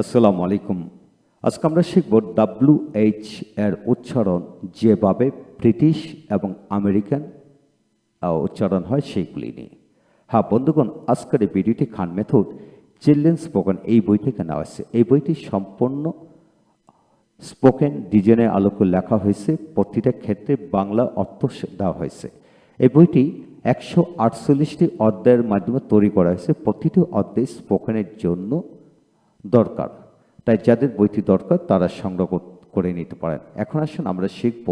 আসসালামু আলাইকুম। আজকে আমরা শিখব WH এর উচ্চারণ যেভাবে ব্রিটিশ এবং আমেরিকান উচ্চারণ হয় সেইগুলি নিয়ে। হ্যাঁ বন্ধুগণ, আজকের এই ভিডিওটি খান মেথড চিলড্রেন স্পোকেন এই বই থেকে নেওয়া হয়েছে। এই বইটি সম্পূর্ণ স্পোকেন ডিজাইনের আলোকে লেখা হয়েছে। প্রতিটা ক্ষেত্রে বাংলা অর্থ দেওয়া হয়েছে। এই বইটি 148টি অধ্যায়ের মাধ্যমে তৈরি করা হয়েছে। প্রতিটি অধ্যায় স্পোকেনের জন্য দরকার, তাই যাদের বইটি দরকার তারা সংগ্রহ করে নিতে পারেন। এখন আসুন আমরা শিখব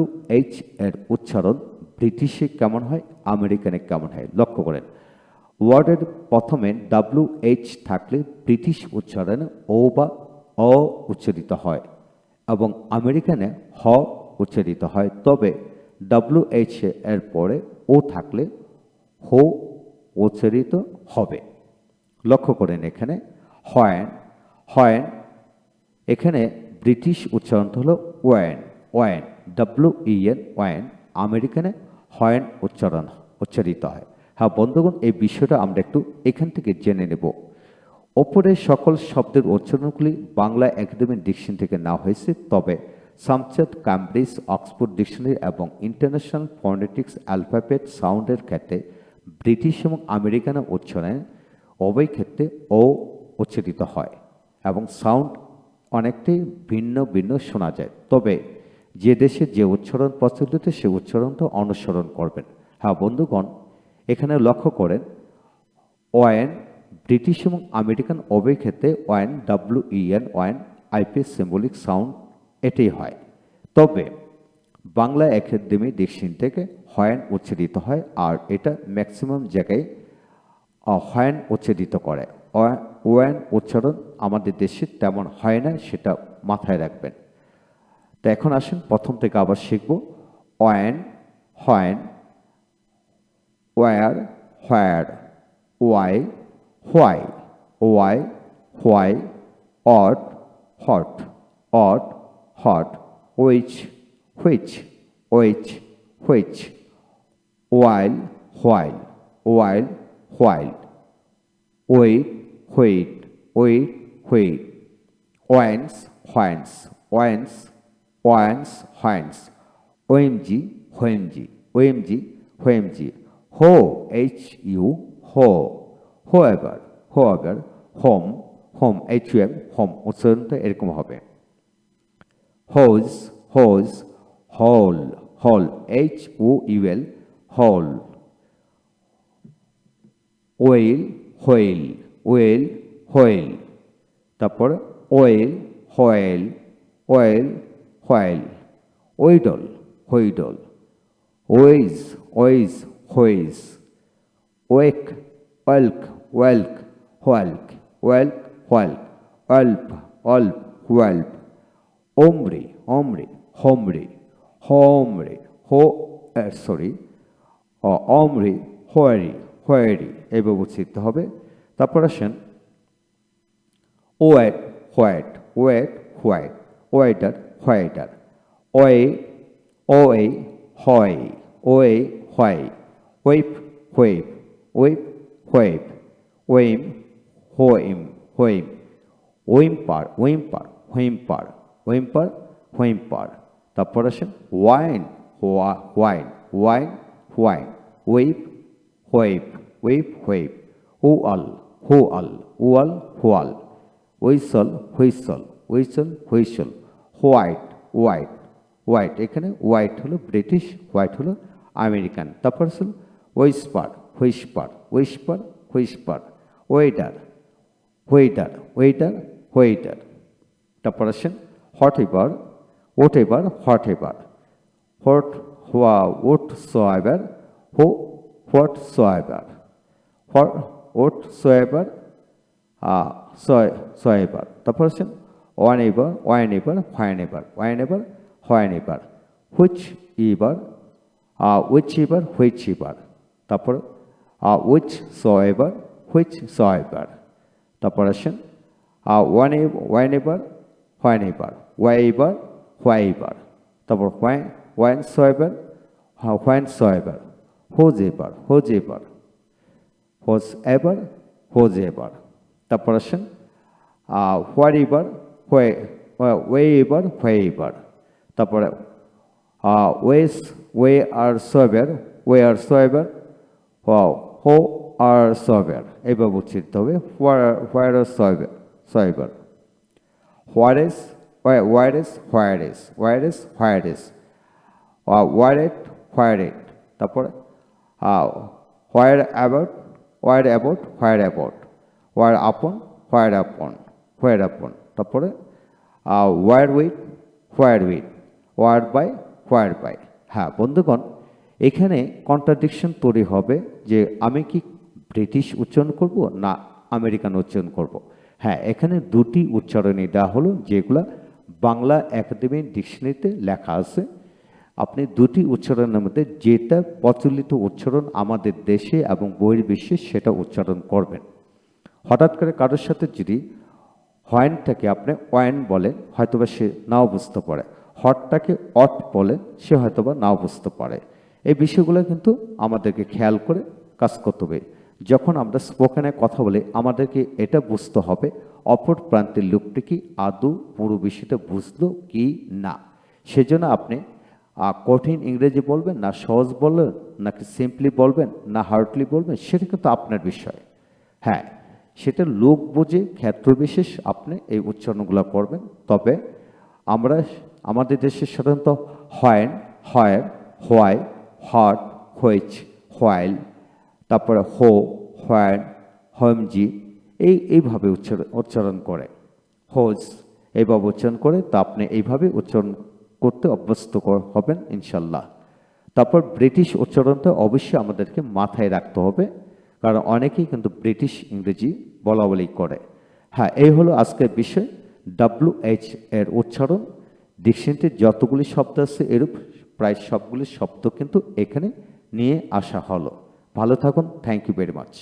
WH এর উচ্চারণ ব্রিটিশে কেমন হয়, আমেরিকানে কেমন হয়। লক্ষ্য করেন, ওয়ার্ডের প্রথমে WH থাকলে ব্রিটিশ উচ্চারণে ও বা অ উচ্চারিত হয় এবং আমেরিকানে হ উচ্চারিত হয়। তবে WH এর পরে ও থাকলে হো উচ্চারিত হবে। লক্ষ্য করেন এখানে হয়েন, হয়েন, এখানে ব্রিটিশ উচ্চারণটা হলো ওয়েন, ওয়েন, WEN, ওয়েন। আমেরিকানে হয়েন উচ্চারিত হয়। হ্যাঁ বন্ধুগণ, এই বিষয়টা আমরা একটু এখান থেকে জেনে নেব। ওপরের সকল শব্দের উচ্চারণগুলি বাংলা একাডেমি ডিকশনারি থেকে নেওয়া হয়েছে, তবে সামচাট, ক্যামব্রিজ, অক্সফোর্ড ডিকশনারি এবং ইন্টারন্যাশনাল ফনেটিক্স অ্যালফাবেট সাউন্ডের ক্ষেত্রে ব্রিটিশ এবং আমেরিকান উচ্চারণে উভয় ক্ষেত্রে ও উচ্চারিত হয় এবং সাউন্ড অনেকটাই ভিন্ন ভিন্ন শোনা যায়। তবে যে দেশে যে উচ্চারণ প্রচলিত সে উচ্চারণটা অনুসরণ করবেন। হ্যাঁ বন্ধুগণ, এখানে লক্ষ্য করেন ওয়েন ব্রিটিশ এবং আমেরিকান উভয় ক্ষেত্রে wen, WEN, wen, IPS symbolic sound এটাই হয়। তবে বাংলা একাডেমি ডিকশনারি থেকে হয়েন উচ্চারিত হয়, আর এটা ম্যাক্সিমাম জায়গায় হয়েন উচ্চারিত করে। ওয়েন উচ্চারণ আমাদের দেশে তেমন হয় না, সেটা মাথায় রাখবেন। তো এখন আসুন প্রথম থেকে আবার শিখব। When, when, where, where, why, why, why, why, what, what, what, what, which, which, which, which, while, while, while, while, wheat, wheat, wheat, wheat, whence, whence, whence, whence, whence, whimsy, whimsy, whimsy, whimsy, who, HU, who, whoever, whoever, whom, whom, HUM, whom. উচ্চারণটা এরকম হবে whose, whose, whole, whole, HOUL, whole, whale, whale, well, whale, তারপর wheel, whale, well, wheel, wheedle, wheedle, wheeze, wheeze, wheeze, ওয়েক, ওয়েলক, ওয়েলক, হোয়ালক, ওয়েলক, হোয়ালক, অল্প, অল্প, হোয়াল্প, ওমরে, ওমরে, হোমরে, হোমরে, অমরে, হোয়ারি, হোয়ারি, এইভাবে উচ্চারিত হবে। তারপর আসেন white, white, white, white, whiter, whiter, whey, whey, whey, whey, whey, whip, whip, whip, whip, whim, whim, whim, whimper, whimper, whimper, whimper, whimper. তারপর আসেন whine, whine, whine, whine, whip, whip, whip, whip, whirl, whirl, whirl, whirl, whistle, whistle, whistle, whistle, white, white, white. এখানে white হলো British, white হলো American. তারপর আসল whisper, whisper, whisper, whisper, whether, whether, whether, whether. তারপর আসেন whatever, oat ever, whatever, what, whatsoever, whatsoever, whatsoever, soever. তারপর আছেন whenever, whenever, whenever, whenever, whenever, whichever, whichever, whichever. তারপর whichsoever, whichsoever. তারপর আসেন whenever, whenever, whyever, whyever. তারপর whensoever, whensoever, whosever, whosever, whosever, whosever. তারপর আসেন হোয়ার ওয়েএভার হোয়েএভার, তারপরে way আর সোয়েভার হো আর সোয়েভার, এইভাবে উচ্চারিত হবে। হোয়ার আর সোয়েভার, হোয়ারেস হোয়ারেস, হোয়ারেট, তারপরে হোয়ার অ্যাবাউট হোয়ার আপন, তারপরে ওয়ার উইথ ওয়ার বাই। হ্যাঁ বন্ধুগণ, এখানে কন্ট্রাডিকশন তৈরি হবে যে আমি কি ব্রিটিশ উচ্চারণ করব না আমেরিকান উচ্চারণ করব। হ্যাঁ, এখানে দুটি উচ্চারণই দেওয়া হলো, যেগুলো বাংলা একাডেমির ডিকশনারিতে লেখা আছে। আপনি দুটি উচ্চারণের মধ্যে যেটা প্রচলিত উচ্চারণ আমাদের দেশে এবং বহির্বিশ্বে সেটা উচ্চারণ করবেন। হঠাৎ করে কারোর সাথে যদি হয়েনটাকে আপনি ওয়েন বলেন, হয়তোবা সে নাও বুঝতে পারে। হটটাকে অট বলেন, সে হয়তোবা নাও বুঝতে পারে। এই বিষয়গুলো কিন্তু আমাদেরকে খেয়াল করে কাজ করতে হবে। যখন আমরা স্পোকেনে কথা বলি, আমাদেরকে এটা বুঝতে হবে অপর প্রান্তের লোকটি কি আদৌ পুরো বিষয়টা বুঝলো কি না। সেজন্য আপনি কঠিন ইংরেজি বলবেন না সহজ বলবেন, নাকি সিম্পলি বলবেন না হার্ডলি বলবেন, সেটা কিন্তু আপনার বিষয়। হ্যাঁ, সেটা লোক বুঝে ক্ষেত্রবিশেষ আপনি এই উচ্চারণগুলো করবেন। তবে আমাদের দেশে সাধারণত হয়েন, হয়ার, হোয়াই, হট, হোয়েচ, হোয়াইল, তারপরে হো, হোয়ান, হোমজি, এইভাবে উচ্চারণ করে। হোজ এইভাবে উচ্চারণ করে, তা আপনি এইভাবে উচ্চারণ করতে অভ্যস্ত হবেন ইনশাল্লাহ। তারপর ব্রিটিশ উচ্চারণটা অবশ্যই আমাদেরকে মাথায় রাখতে হবে, কারণ অনেকেই কিন্তু ব্রিটিশ ইংরেজি বলা বলি করে। হ্যাঁ, এই হলো আজকের বিষয়। WH এর উচ্চারণ ডিকশনারিতে যতগুলি শব্দ আছে এরূপ প্রায় সবগুলি শব্দ কিন্তু এখানে নিয়ে আসা হলো। ভালো থাকুন, থ্যাংক ইউ ভেরি মাচ।